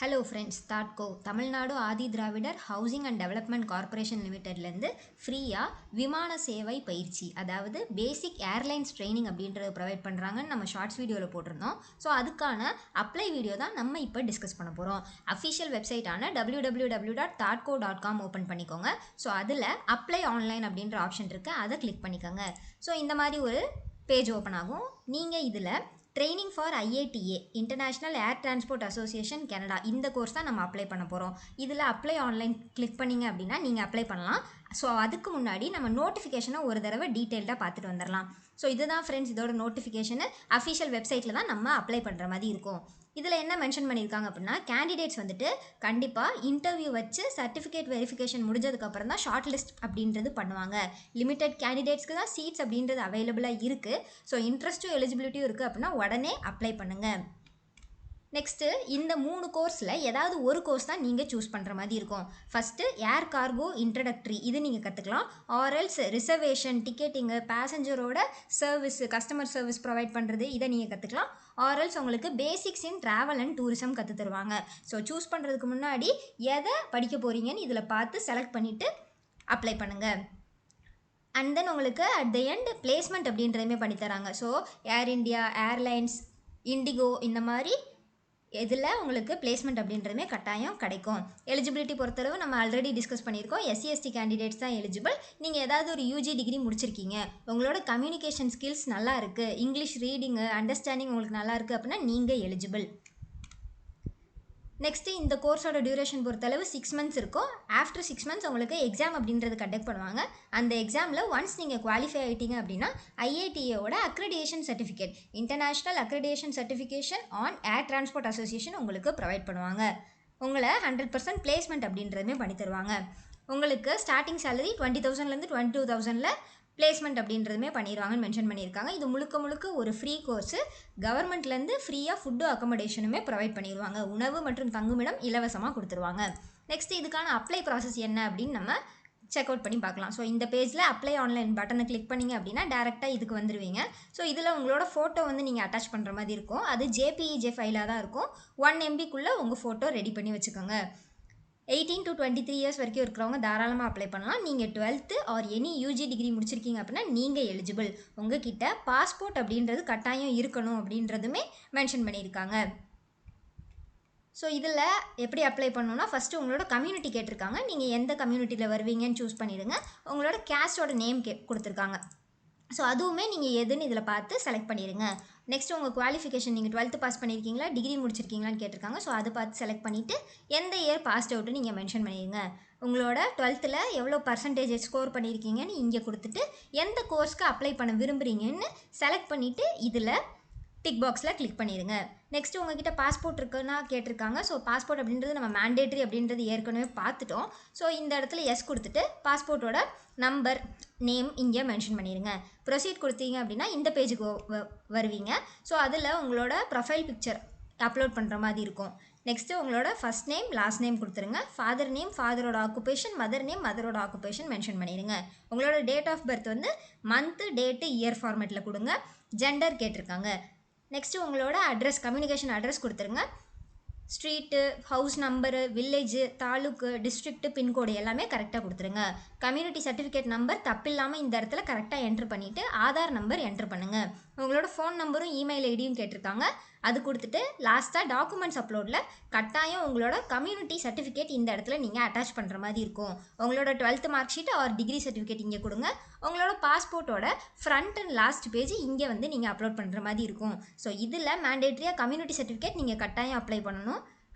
Hello friends, தாட்கோ Tamil Nadu Adi Dravidar housing and development corporation லிமிடெட்லேருந்து ஃப்ரீயாக விமான சேவை பயிற்சி, அதாவது பேசிக் ஏர்லைன்ஸ் ட்ரைனிங் அப்படின்றத ப்ரொவைட் பண்ணுறாங்கன்னு நம்ம ஷார்ட்ஸ் வீடியோவில் போட்டிருந்தோம். ஸோ அதுக்கான அப்ளை வீடியோ தான் நம்ம இப்போ டிஸ்கஸ் பண்ண போகிறோம். அஃபிஷியல் வெப்சைட்டான www.tatco.com ஓப்பன் பண்ணிக்கோங்க. ஸோ அதில் அப்ளை ஆன்லைன் அப்படின்ற ஆப்ஷன் இருக்குது, அதை கிளிக் பண்ணிக்கோங்க. ஸோ இந்த மாதிரி ஒரு பேஜ் ஓப்பன் ஆகும். நீங்கள் இதில் training for IATA international air transport association Canada, இந்த கோர்ஸ் தான் நம்ம அப்ளை பண்ண போகிறோம். இதில் அப்ளை ஆன்லைன் கிளிக் பண்ணிங்க அப்படின்னா நீங்கள் அப்ளை பண்ணலாம். ஸோ அதுக்கு முன்னாடி நம்ம நோட்டிஃபிகேஷனை ஒரு தடவை டீட்டெயில்டாக பார்த்துட்டு வந்துடலாம். ஸோ இதுதான் ஃப்ரெண்ட்ஸ், இதோட நோட்டிஃபிகேஷனு அஃபிஷியல் வெப்சைட்டில் தான் நம்ம அப்ளை பண்ணுற மாதிரி இருக்கும். இதில் என்ன மென்ஷன் பண்ணியிருக்காங்க அப்படின்னா, கேண்டிடேட்ஸ் வந்துட்டு கண்டிப்பாக இன்டர்வியூ வச்சு சர்டிஃபிகேட் வெரிஃபிகேஷன் முடிஞ்சதுக்கப்புறம் தான் ஷார்ட் லிஸ்ட் அப்படின்றது பண்ணுவாங்க. லிமிடெட் கேண்டிடேட்ஸ்க்கு தான் சீட்ஸ் அப்படின்றது அவைலபிளாக இருக்குது. ஸோ இன்ட்ரெஸ்ட்டும் எலிஜிபிலிட்டியும் இருக்குது அப்படின்னா உடனே அப்ளை பண்ணுங்கள். நெக்ஸ்ட்டு, இந்த 3 கோர்ஸில் ஏதாவது ஒரு கோர்ஸ் தான் நீங்கள் சூஸ் பண்ணுற மாதிரி இருக்கும். ஃபஸ்ட்டு ஏர் கார்கோ இன்ட்ரடக்டரி, இது நீங்கள் கற்றுக்கலாம். ஆர்எல்ஸ் ரிசர்வேஷன், டிக்கெட்டிங்கு, பேசஞ்சரோட சர்வீஸ், கஸ்டமர் சர்வீஸ் ப்ரொவைட் பண்ணுறது, இதை நீங்கள் கற்றுக்கலாம். ஆர்எல்ஸ் உங்களுக்கு basics in travel and tourism கற்று தருவாங்க. ஸோ சூஸ் பண்ணுறதுக்கு முன்னாடி எதை படிக்க போகிறீங்கன்னு இதில் பார்த்து செலக்ட் பண்ணிவிட்டு அப்ளை பண்ணுங்கள். அண்ட் தென் உங்களுக்கு அட் த எண்ட் பிளேஸ்மெண்ட் அப்படின்றதுமே பண்ணித்தராங்க. ஸோ ஏர் இண்டியா, ஏர்லைன்ஸ், இண்டிகோ, இந்த மாதிரி இதில் உங்களுக்கு பிளேஸ்மெண்ட் அப்படின்றதுமே கட்டாயம் கிடைக்கும். எலிஜிபிலிட்டி பொறுத்தளவு நம்ம ஆல்ரெடி டிஸ்கஸ் பண்ணியிருக்கோம். SC/ST கேண்டிடேட்ஸ் தான் எலிஜிபிள். நீங்கள் ஏதாவது ஒரு UG டிகிரி முடிச்சிருக்கீங்க, உங்களோட கம்யூனிகேஷன் ஸ்கில்ஸ் நல்லா இருக்குது, இங்கிலீஷ் ரீடிங்கு அண்டர்ஸ்டாண்டிங் உங்களுக்கு நல்லா இருக்குது அப்படின்னா நீங்கள் எலிஜிபிள். நெக்ஸ்ட்டு, இந்த கோர்ஸோட டியூரேஷன் பொறுத்தளவு 6 மந்த்ஸ் இருக்கும். ஆஃப்டர் 6 மந்த்ஸ் உங்களுக்கு எக்ஸாம் அப்படின்றது கண்டக்ட் பண்ணுவாங்க. அந்த எக்ஸாமில் ஒன்ஸ் நீங்கள் குவாலிஃபை ஆகிட்டீங்க அப்படின்னா IATAவோட accreditation certificate, international accreditation certification on air transport association உங்களுக்கு ப்ரொவைட் பண்ணுவாங்க. உங்களை 100% பிளேஸ்மெண்ட் அப்படின்றதுமே பண்ணி தருவாங்க. உங்களுக்கு ஸ்டார்டிங் சேலரி 20,000லேருந்து 22,000ல் பிளேஸ்மெண்ட் அப்படின்றதுமே பண்ணிடுவாங்கன்னு மென்ஷன் பண்ணியிருக்காங்க. இது முழுக்க ஒரு ஃப்ரீ கோர்ஸு. கவர்மெண்ட்லேருந்து ஃப்ரீயாக ஃபுட்டு அக்கமடேஷனுமே ப்ரொவைட் பண்ணிடுவாங்க. உணவு மற்றும் தங்குமிடம் இலவசமாக கொடுத்துருவாங்க. நெக்ஸ்ட், இதுக்கான அப்ளை ப்ராசஸ் என்ன அப்படின்னு நம்ம செக் அவுட் பண்ணி பார்க்கலாம். ஸோ இந்த பேஜில் அப்ளை ஆன்லைன் பட்டனை கிளிக் பண்ணிங்க அப்படின்னா டேரெக்டாக இதுக்கு வந்துடுவீங்க. ஸோ இதில் உங்களோட ஃபோட்டோ நீங்கள் அட்டாச் பண்ணுற மாதிரி இருக்கும். அது JPEG ஃபைலாக தான் இருக்கும். 1 MBக்குள்ளே உங்கள் ஃபோட்டோ ரெடி பண்ணி வச்சுக்கோங்க. 18 to 23 இயர்ஸ் வரைக்கும் இருக்கிறவங்க தாராளமாக அப்ளை பண்ணலாம். நீங்கள் 12th or any UG degree முடிச்சிருக்கீங்க அப்படின்னா நீங்கள் எலிஜிபிள். உங்ககிட்ட பாஸ்போர்ட் அப்படின்றது கட்டாயம் இருக்கணும் அப்படின்றதுமே மென்ஷன் பண்ணியிருக்காங்க. ஸோ இதில் எப்படி அப்ளை பண்ணணும்னா, ஃபஸ்ட்டு உங்களோட கம்யூனிட்டி கேட்டிருக்காங்க. நீங்கள் எந்த கம்யூனிட்டியில் வருவீங்கன்னு சூஸ் பண்ணிடுங்க. உங்களோட கேஸ்டோட நேம் கொடுத்துருக்காங்க. ஸோ அதுவுமே நீங்கள் எதுன்னு இதில் பார்த்து செலக்ட் பண்ணிடுங்க. நெக்ஸ்ட், உங்கள் குவாலிஃபிகேஷன், நீங்கள் 12th பாஸ் பண்ணியிருக்கீங்களா, டிகிரி முடிச்சிருக்கீங்களான்னு கேட்டிருக்காங்க. ஸோ அதை பார்த்து செலக்ட் பண்ணிவிட்டு எந்த இயர் பாஸ்ட் அவுட்டு நீங்கள் மென்ஷன் பண்ணிடுங்க. உங்களோட 12th எவ்வளோ பர்சன்டேஜ் ஸ்கோர் பண்ணியிருக்கீங்கன்னு இங்கே கொடுத்துட்டு எந்த கோர்ஸ்க்கு அப்ளை பண்ண விரும்புகிறீங்கன்னு செலக்ட் பண்ணிவிட்டு இதில் டிக் பாக்ஸில் கிளிக் பண்ணிடுங்க. நெக்ஸ்ட்டு, உங்ககிட்ட பாஸ்போர்ட் இருக்குன்னா கேட்டிருக்காங்க. ஸோ பாஸ்போர்ட் அப்படின்றது நம்ம மேண்டேட்ரி அப்படின்றது ஏற்கனவே பார்த்துட்டோம். ஸோ இந்த இடத்துல எஸ் கொடுத்துட்டு பாஸ்போர்ட்டோட நம்பர், நேம் இங்கே மென்ஷன் பண்ணிடுங்க. ப்ரொசீட் கொடுத்தீங்க அப்படின்னா இந்த பேஜுக்கு வருவீங்க. ஸோ அதில் உங்களோட ப்ரொஃபைல் பிக்சர் அப்லோட் பண்ணுற மாதிரி இருக்கும். நெக்ஸ்ட்டு, உங்களோட ஃபஸ்ட் நேம், லாஸ்ட் நேம் கொடுத்துருங்க. ஃபாதர் நேம், ஃபாதரோட ஆக்குபேஷன், மதர் நேம், மதரோட ஆக்குபேஷன் மென்ஷன் பண்ணிடுங்க. உங்களோட date of birth month, date, year ஃபார்மேட்டில் கொடுங்க. ஜெண்டர் கேட்டிருக்காங்க. நெக்ஸ்ட்டு, உங்களோட அட்ரஸ், கம்யூனிகேஷன் அட்ரஸ் கொடுத்துருங்க. Street, house number, village, taluk, district, pincode எல்லாமே கரெக்டாக கொடுத்துருங்க. கம்யூனிட்டி சர்டிஃபிகேட் நம்பர் தப்பில்லாமல் இந்த இடத்துல கரெக்டாக என்ட்ரு பண்ணிவிட்டு ஆதார் நம்பர் என்ட்ரு பண்ணுங்கள். உங்களோட ஃபோன் நம்பரும் இமெயில் ஐடியும் கேட்டிருக்காங்க. அது கொடுத்துட்டு லாஸ்ட்டாக டாக்குமெண்ட்ஸ் அப்லோடில் கட்டாயம் உங்களோட கம்யூனிட்டி சர்டிஃபிகேட் இந்த இடத்துல நீங்கள் அட்டாச் பண்ணுற மாதிரி இருக்கும். உங்களோட 12th mark sheet R degree certificate இங்கே கொடுங்க. உங்களோட பாஸ்போர்ட்டோட ஃப்ரண்ட் அண்ட் லாஸ்ட் பேஜ் இங்கே நீங்கள் அப்லோட் பண்ணுற மாதிரி இருக்கும். ஸோ இதில் மேண்டேட்ரியாக கம்யூனிட்டி சர்டிஃபிகேட் நீங்கள் கட்டாயம்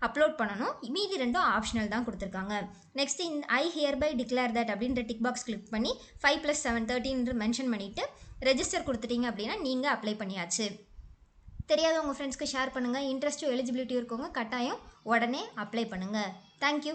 அப்லோட் பண்ணணும். மீதி ரெண்டும் ஆப்ஷனல் தான் கொடுத்துருக்காங்க. நெக்ஸ்ட், இந்த ஐ ஹியர்பை டிக்ளேர் தட் அப்படின்ற டிக் பாக்ஸ் கிளிக் பண்ணி 5+7 13 மென்ஷன் பண்ணிவிட்டு ரெஜிஸ்டர் கொடுத்துட்டீங்க அப்படின்னா நீங்கள் அப்ளை பண்ணியாச்சு. தெரியாத உங்கள் ஃப்ரெண்ட்ஸ்க்கு ஷேர் பண்ணுங்கள். இன்ட்ரெஸ்ட்டும் எலிஜிபிலிட்டி இருக்கவங்க கட்டாயம் உடனே அப்ளை பண்ணுங்கள். தேங்க்யூ.